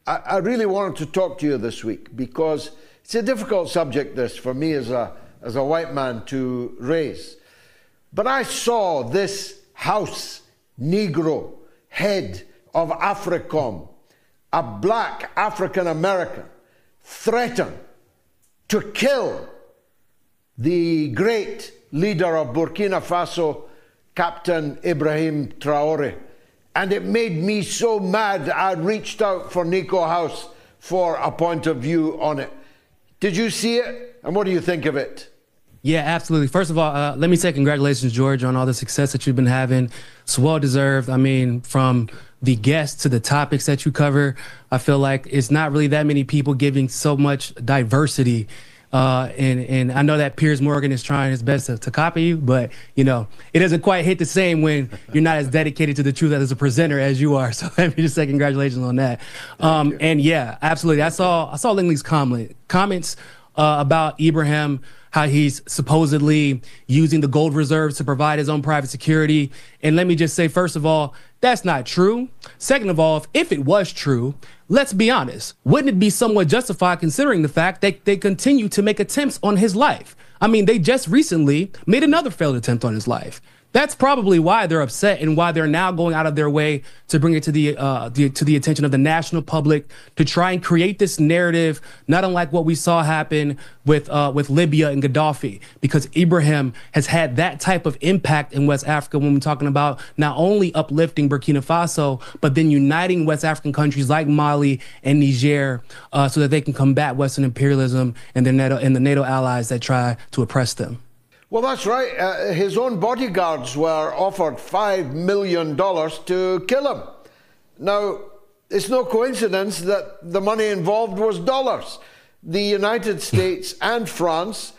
I really wanted to talk to you this week because it's a difficult subject, this, for me as a white man to raise. But I saw this House Negro head of AFRICOM, a black African-American, threaten to kill the great leader of Burkina Faso, Captain Ibrahim Traore. And it made me so mad, I reached out for Nico House for a point of view on it. Did you see it? And what do you think of it? Yeah, absolutely. First of all, let me say congratulations, George, on all the success that you've been having. It's well-deserved. I mean, from the guests to the topics that you cover, I feel like it's not really that many people giving so much diversity. And I know that Piers Morgan is trying his best to copy you, but, you know, it doesn't quite hit the same when you're not as dedicated to the truth as a presenter as you are. So let me just say congratulations on that. And yeah, absolutely. I saw Langley's comments about Ibrahim, how he's supposedly using the gold reserves to provide his own private security. And let me just say, first of all, that's not true. Second of all, if it was true, let's be honest, wouldn't it be somewhat justified considering the fact that they continue to make attempts on his life? I mean, they just recently made another failed attempt on his life. That's probably why they're upset and why they're now going out of their way to bring it to the attention of the national public, to try and create this narrative, not unlike what we saw happen with Libya and Gaddafi, because Ibrahim has had that type of impact in West Africa when we're talking about not only uplifting Burkina Faso, but then uniting West African countries like Mali and Niger so that they can combat Western imperialism and the NATO allies that try to oppress them. Well, that's right. His own bodyguards were offered $5 million to kill him. Now, it's no coincidence that the money involved was dollars. The United States and France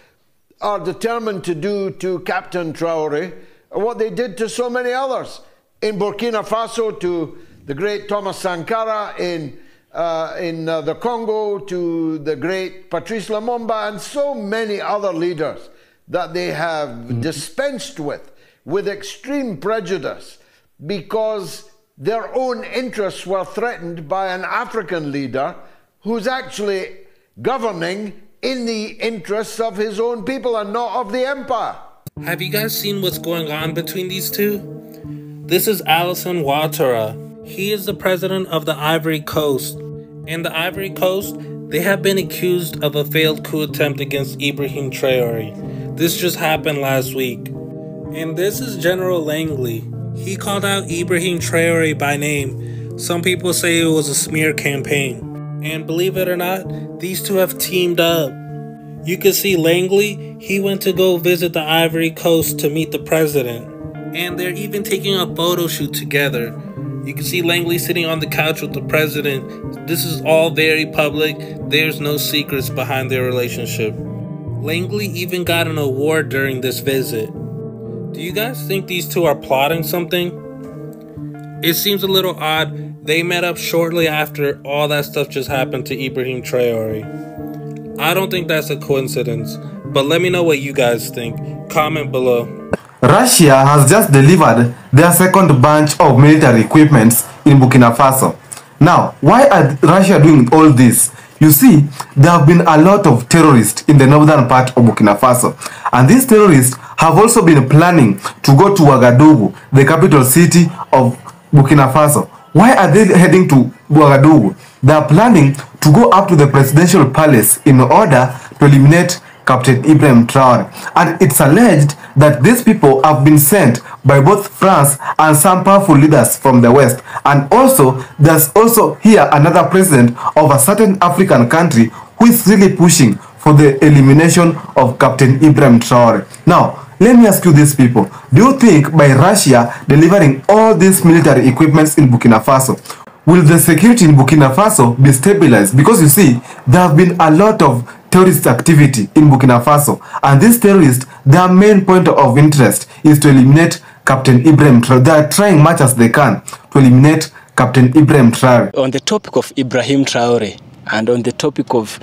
are determined to do to Captain Traore what they did to so many others. In Burkina Faso, to the great Thomas Sankara, in the Congo, to the great Patrice Lumumba, and so many other leaders that they have dispensed with extreme prejudice because their own interests were threatened by an African leader who's actually governing in the interests of his own people and not of the empire. Have you guys seen what's going on between these two? This is Alassane Ouattara. He is the president of the Ivory Coast. In the Ivory Coast, they have been accused of a failed coup attempt against Ibrahim Traore. This just happened last week. And this is General Langley. He called out Ibrahim Traore by name. Some people say it was a smear campaign. And believe it or not, these two have teamed up. You can see Langley, he went to go visit the Ivory Coast to meet the president. And they're even taking a photo shoot together. You can see Langley sitting on the couch with the president. This is all very public. There's no secrets behind their relationship. Langley even got an award during this visit. Do you guys think these two are plotting something? It seems a little odd. They met up shortly after all that stuff just happened to Ibrahim Traore. I don't think that's a coincidence, but let me know what you guys think. Comment below. Russia has just delivered their second bunch of military equipments in Burkina Faso. Now, why are Russia doing all this? You see, there have been a lot of terrorists in the northern part of Burkina Faso. And these terrorists have also been planning to go to Ouagadougou, the capital city of Burkina Faso. Why are they heading to Ouagadougou? They are planning to go up to the presidential palace in order to eliminate Captain Ibrahim Traore. And it's alleged that these people have been sent by both France and some powerful leaders from the West. And also, there's also here another president of a certain African country who is really pushing for the elimination of Captain Ibrahim Traore. Now, let me ask you these people. Do you think by Russia delivering all these military equipments in Burkina Faso, will the security in Burkina Faso be stabilized? Because you see, there have been a lot of terrorist activity in Burkina Faso, and these terrorists, their main point of interest is to eliminate Captain Ibrahim Traore. They are trying much as they can to eliminate Captain Ibrahim Traore. On the topic of Ibrahim Traore and on the topic of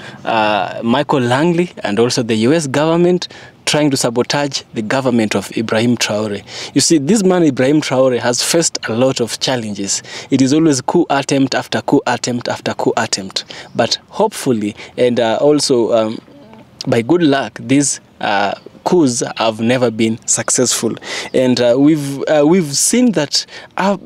Muchael Langley and also the US government trying to sabotage the government of Ibrahim Traore. You see, this man Ibrahim Traore has faced a lot of challenges. It is always coup attempt after coup attempt after coup attempt. But hopefully, and also by good luck, these coups have never been successful, and we've seen that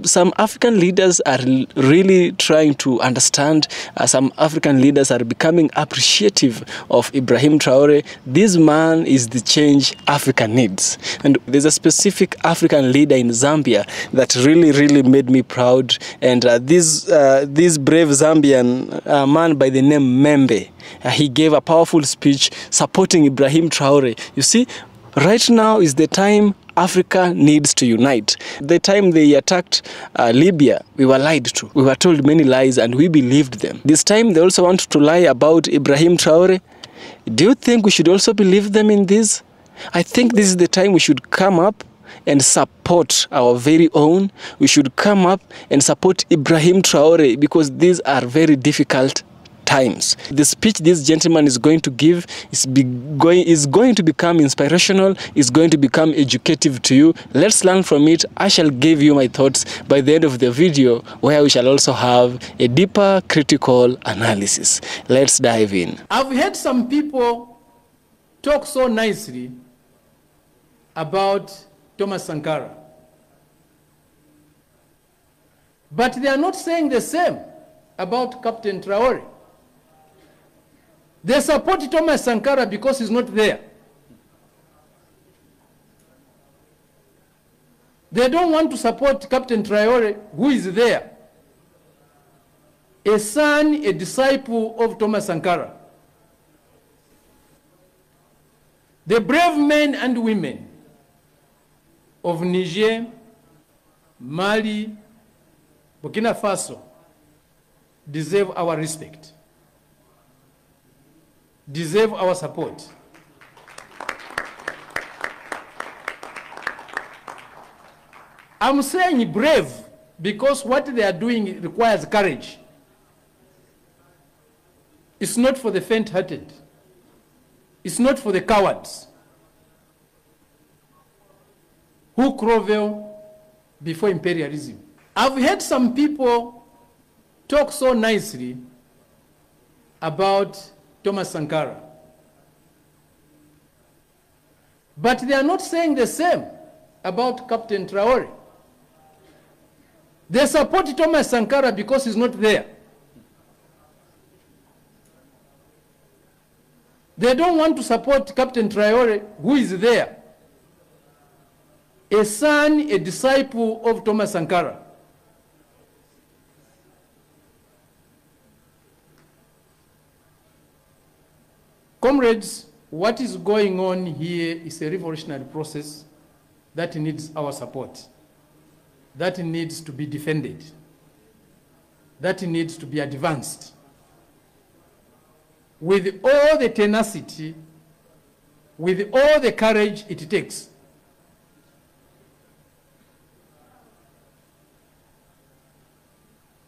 some African leaders are really trying to understand. Some African leaders are becoming appreciative of Ibrahim Traore. This man is the change Africa needs, and there's a specific African leader in Zambia that really made me proud, and this brave Zambian man by the name Membe. He gave a powerful speech supporting Ibrahim Traore. You see, right now is the time Africa needs to unite. The time they attacked Libya, we were lied to. We were told many lies and we believed them. This time they also want to lie about Ibrahim Traore. Do you think we should also believe them in this? I think this is the time we should come up and support our very own. We should come up and support Ibrahim Traore, because these are very difficult times. The speech this gentleman is going to give is going to become inspirational, is going to become educative to you. Let's learn from it. I shall give you my thoughts by the end of the video, where we shall also have a deeper critical analysis. Let's dive in. I've heard some people talk so nicely about Thomas Sankara, but they are not saying the same about Captain Traore. They support Thomas Sankara because he's not there. They don't want to support Captain Traore, who is there. A son, a disciple of Thomas Sankara. The brave men and women of Niger, Mali, Burkina Faso deserve our respect, deserve our support. I'm saying brave because what they are doing requires courage. It's not for the faint-hearted. It's not for the cowards who grovel before imperialism. I've heard some people talk so nicely about Thomas Sankara, but they are not saying the same about Captain Traore. They support Thomas Sankara because he's not there. They don't want to support Captain Traore, who is there. A son, a disciple of Thomas Sankara. Comrades, what is going on here is a revolutionary process that needs our support, that needs to be defended, that needs to be advanced with all the tenacity, with all the courage it takes.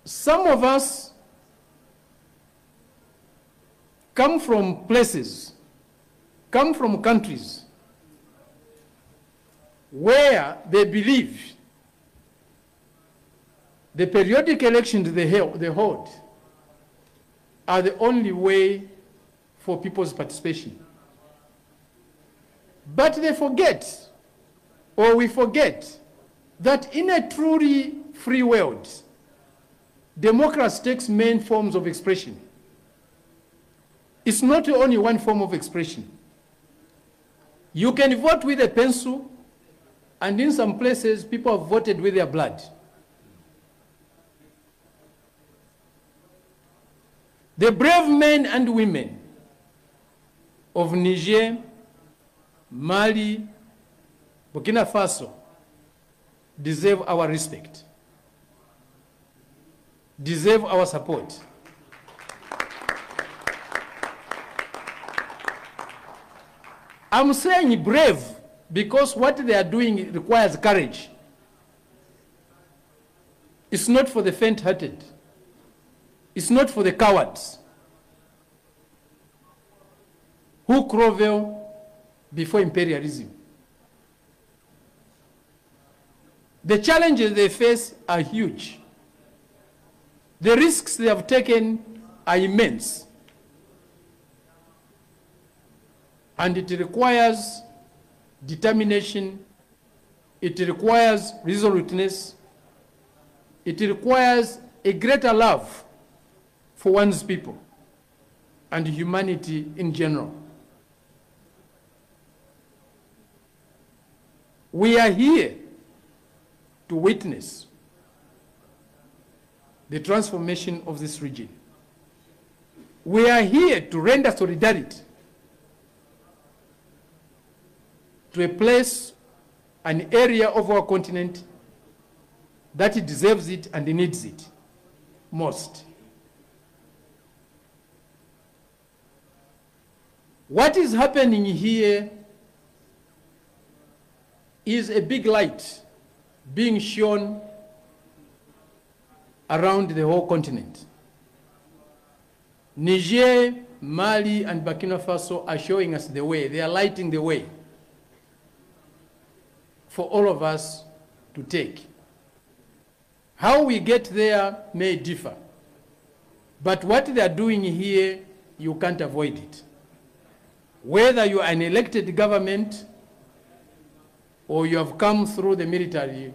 Some of us come from places, come from countries where they believe the periodic elections they hold are the only way for people's participation. But they forget, or we forget, that in a truly free world, democracy takes many forms of expression. It's not only one form of expression. You can vote with a pencil, and in some places, people have voted with their blood. The brave men and women of Niger, Mali, Burkina Faso deserve our respect, deserve our support. I'm saying brave because what they are doing requires courage. It's not for the faint-hearted. It's not for the cowards who grovel before imperialism. The challenges they face are huge. The risks they have taken are immense. And it requires determination, it requires resoluteness, it requires a greater love for one's people and humanity in general. We are here to witness the transformation of this region. We are here to render solidarity to a place, an area of our continent that deserves it and needs it most. What is happening here is a big light being shown around the whole continent. Niger, Mali, and Burkina Faso are showing us the way. They are lighting the way for all of us to take. How we get there may differ, but what they are doing here, you can't avoid it. Whether you are an elected government or you have come through the military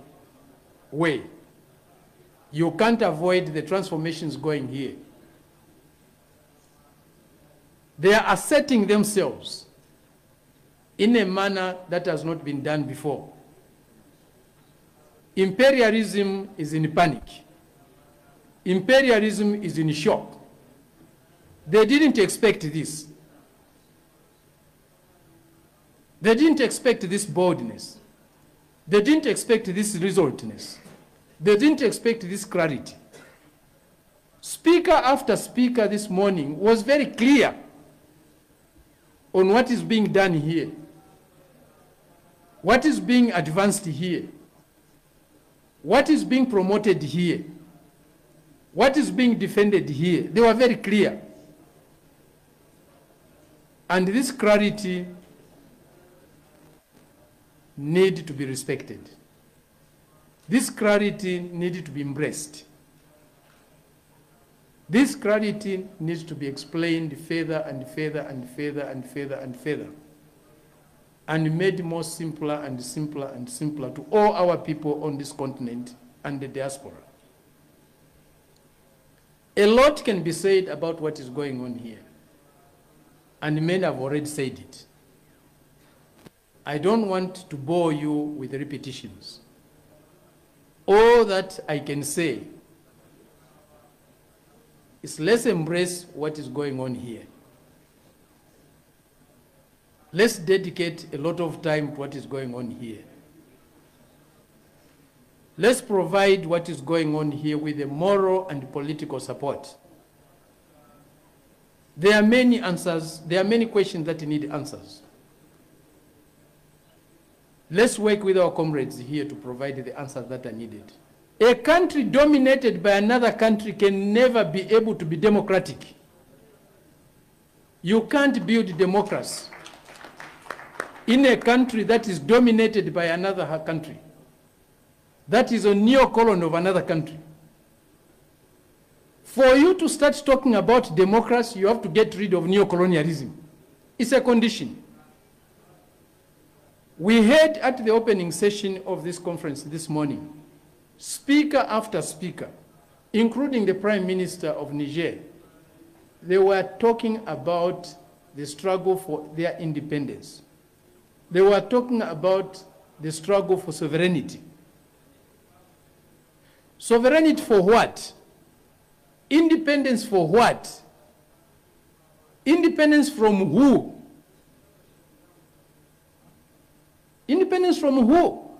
way, you can't avoid the transformations going here. They are asserting themselves in a manner that has not been done before. Imperialism is in panic. Imperialism is in shock. They didn't expect this. They didn't expect this boldness. They didn't expect this resoluteness. They didn't expect this clarity. Speaker after speaker this morning was very clear on what is being done here, what is being advanced here, what is being promoted here, what is being defended here. They were very clear. And this clarity needs to be respected. This clarity needs to be embraced. This clarity needs to be explained further and further and further and further and further, and made more simpler and simpler and simpler to all our people on this continent and the diaspora. A lot can be said about what is going on here, and many have already said it. I don't want to bore you with repetitions. All that I can say is let's embrace what is going on here. Let's dedicate a lot of time to what is going on here. Let's provide what is going on here with the moral and political support. There are many answers, there are many questions that need answers. Let's work with our comrades here to provide the answers that are needed. A country dominated by another country can never be able to be democratic. You can't build democracy in a country that is dominated by another country, that is a neo-colony of another country. For you to start talking about democracy, you have to get rid of neo-colonialism. It's a condition. We heard at the opening session of this conference this morning, speaker after speaker, including the Prime Minister of Niger, they were talking about the struggle for their independence. They were talking about the struggle for sovereignty. Sovereignty for what? Independence for what? Independence from who? Independence from who?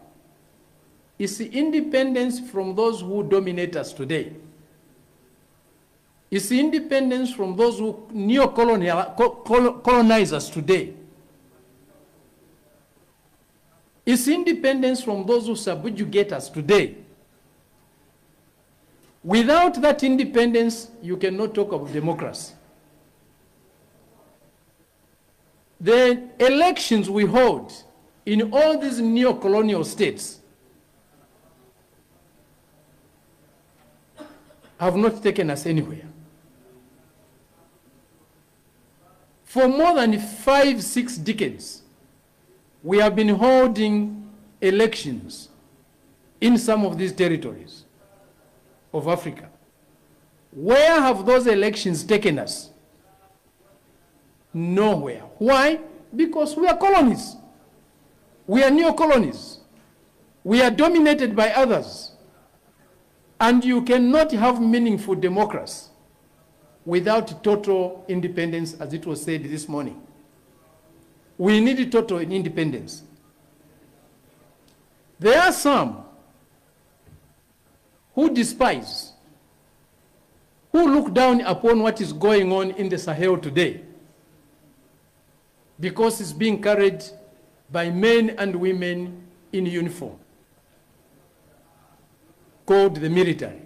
It's the independence from those who dominate us today. It's the independence from those who neo-colonize us today. It's independence from those who subjugate us today. Without that independence, you cannot talk of democracy. the elections we hold in all these neo-colonial states have not taken us anywhere. For more than 5-6 decades, we have been holding elections in some of these territories of Africa. Where have those elections taken us? Nowhere. Why? Because we are colonies. We are neo-colonies. We are dominated by others. And you cannot have meaningful democracy without total independence, as it was said this morning. We need total independence. There are some who despise, who look down upon what is going on in the Sahel today, because it's being carried by men and women in uniform, called the military.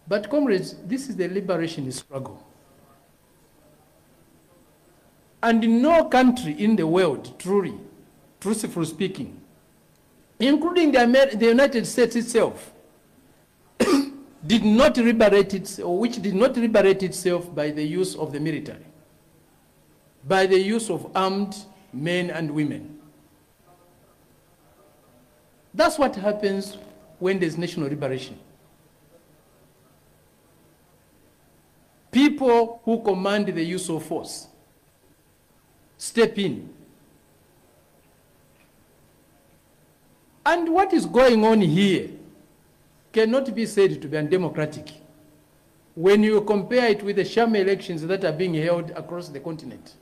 But comrades, this is the liberation struggle. And no country in the world, truthfully speaking, including the United States itself, did not liberate itself, or which did not liberate itself by the use of the military, by the use of armed men and women. That's what happens when there's national liberation. People who command the use of force step in. And what is going on here cannot be said to be undemocratic when you compare it with the sham elections that are being held across the continent,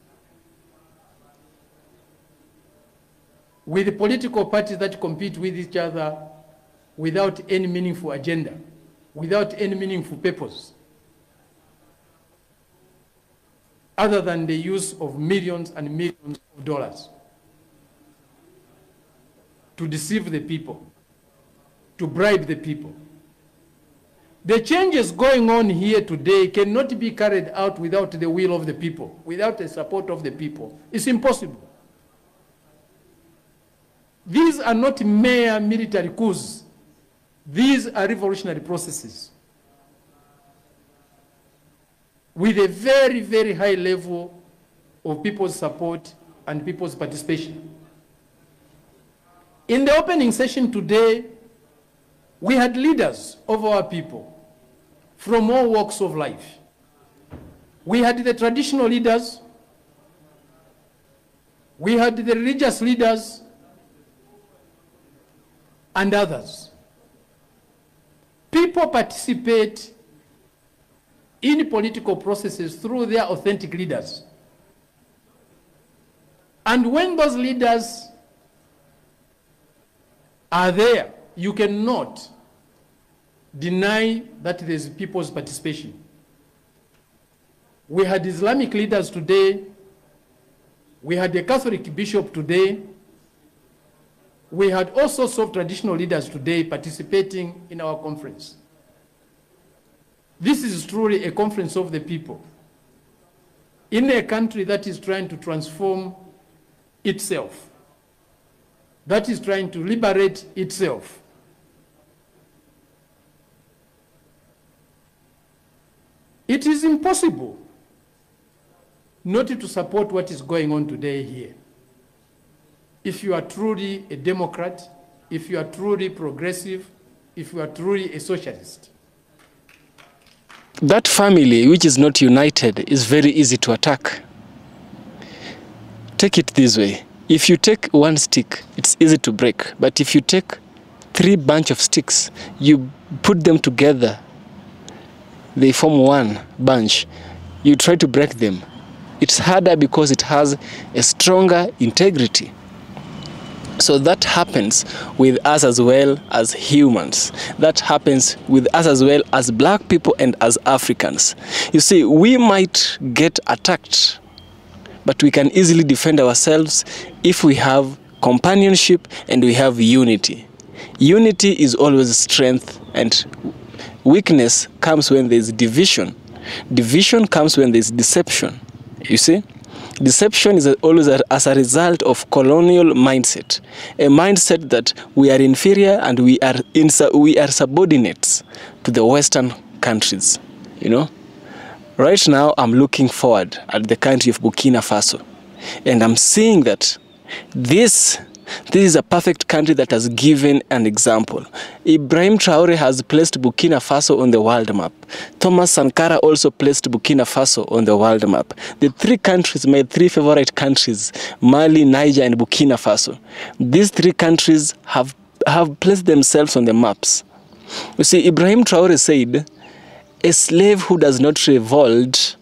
with the political parties that compete with each other without any meaningful agenda, without any meaningful purpose, other than the use of millions and millions of dollars to deceive the people, to bribe the people. The changes going on here today cannot be carried out without the will of the people, without the support of the people. It's impossible. These are not mere military coups. These are revolutionary processes with a very, very high level of people's support and people's participation. In the opening session today, we had leaders of our people from all walks of life. We had the traditional leaders, we had the religious leaders, and others. People participate in political processes through their authentic leaders. And when those leaders are there, you cannot deny that there's people's participation. We had Islamic leaders today. We had a Catholic bishop today. We had all sorts of traditional leaders today participating in our conference. This is truly a conference of the people in a country that is trying to transform itself, that is trying to liberate itself. It is impossible not to support what is going on today here. If you are truly a Democrat, if you are truly progressive, if you are truly a socialist. That family which is not united is very easy to attack. Take it this way. If you take one stick, it's easy to break. But if you take 3 bunch of sticks, you put them together, they form one bunch. You try to break them. It's harder because it has a stronger integrity. So that happens with us as well as humans. That happens with us as well as black people and as Africans. You see, we might get attacked, but we can easily defend ourselves if we have companionship and we have unity. Unity is always strength, and weakness comes when there's division. Division comes when there's deception. You see? Deception is always as a result of colonial mindset, a mindset that we are inferior and we are subordinates to the Western countries. You know, right now I'm looking forward at the country of Burkina Faso, and I'm seeing that this is a perfect country that has given an example. Ibrahim Traore has placed Burkina Faso on the world map. Thomas Sankara also placed Burkina Faso on the world map. The three countries, my three favorite countries, Mali, Niger, and Burkina Faso. These three countries have placed themselves on the maps. You see, Ibrahim Traore said, a slave who does not revolt,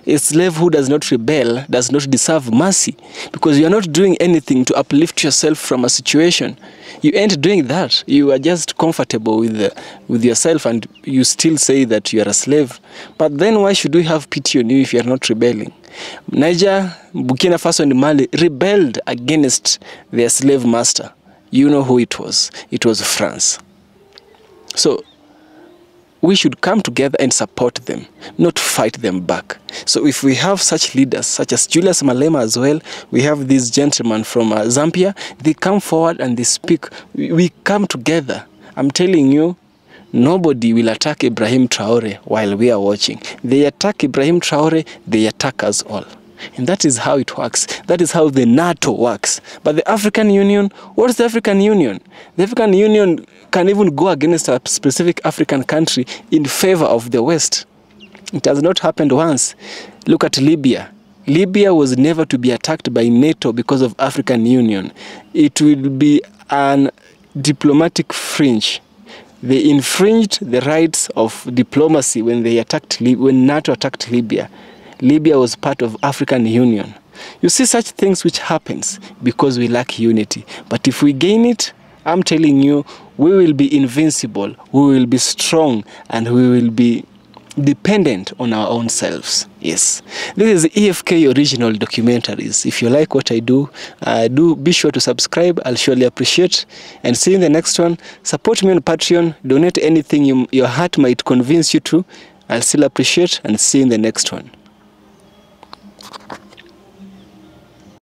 a slave who does not rebel does not deserve mercy, because you are not doing anything to uplift yourself from a situation. You ain't doing that. You are just comfortable with yourself, and you still say that you are a slave. But then why should we have pity on you if you are not rebelling? Niger, Burkina Faso, and Mali rebelled against their slave master. You know who it was. It was France. So we should come together and support them, not fight them back. So if we have such leaders, such as Julius Malema as well, we have this gentleman from Zambia, they come forward and they speak. We come together. I'm telling you, nobody will attack Ibrahim Traore while we are watching. They attack Ibrahim Traore, they attack us all. And that is how it works. That is how the NATO works. But the African Union, what is the African Union? The African Union can even go against a specific African country in favor of the West. It has not happened once. Look at Libya. Libya was never to be attacked by NATO because of African Union. It will be an diplomatic fringe. They infringed the rights of diplomacy when NATO attacked Libya. Libya was part of African Union. You see such things which happens because we lack unity. But if we gain it, I'm telling you, we will be invincible, we will be strong, and we will be dependent on our own selves. Yes. This is EFK Original Documentaries. If you like what I do be sure to subscribe. I'll surely appreciate. And see you in the next one. Support me on Patreon. Donate anything your heart might convince you to. I'll still appreciate, and see you in the next one.